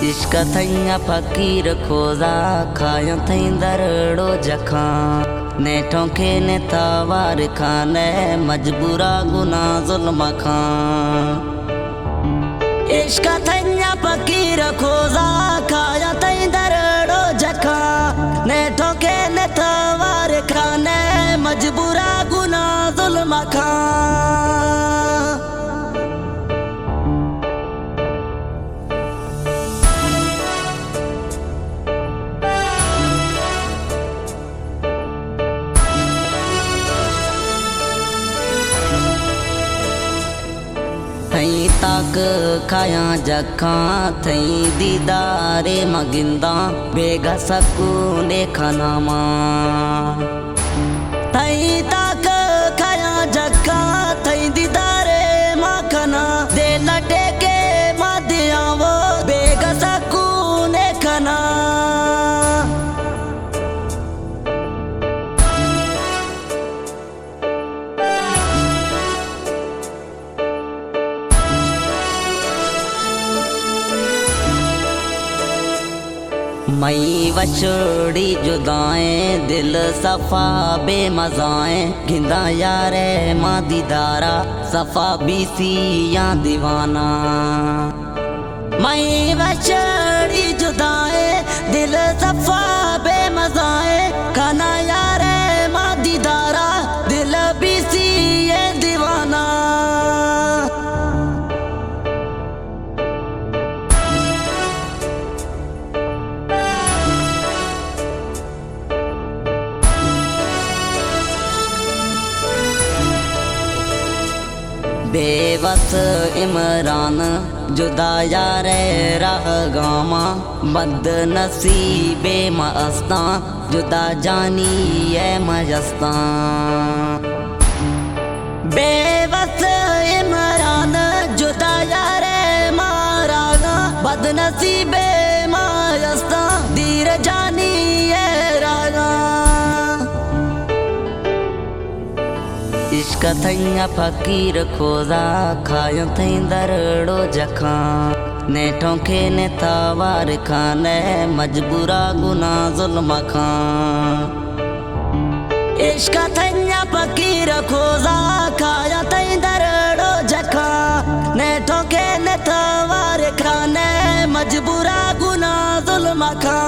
इश्क थैया फकीर खोजा खाया थई दरड़ो जखा ने ठोके ने तावार खाने मजबूरा गुना जुल्म खा। इश्क थैया फकीर खोजा खाया थई दरड़ो जखा ने ठोके ने तावार खाने मजबूरा गुना जुल्म खा। थई ताक खाया जखा थई दीदारे मगिंदा बेगा सकूने खानामा। थई ताक खाया जखा थई दीदारे मखना दे लटे के मदिया वो बेगा सकूने खाना। मई वछड़ी जुदाएं दिल सफा बेमजाएं गिंदा यारे माँ दीदारा सफा बीसी या दीवाना। मई वछड़ी जुदाएं दिल सफा बेमजाएं खाना यारे माँ दीदारा दिल बीसी ये दीवाना। बेबस इमरान जुदा यारे राह गामा बद नसीबे मस्ता जुदा जानी ये मजस्ता। बेबस इमरान जुदा यारे मारा बद नसीबे मस्ता दीर जानी ये रागा। इश्क थैया फकीर खोजा खाया थई दरड़ो जखा ने ठोके ने तावार खाने मजबूरा गुना जुल्म खा। इश्क थैया फकीर खोजा खाया थई दरड़ो जखा ने ठोके ने तावार खाने मजबूरा गुना जुल्म खा।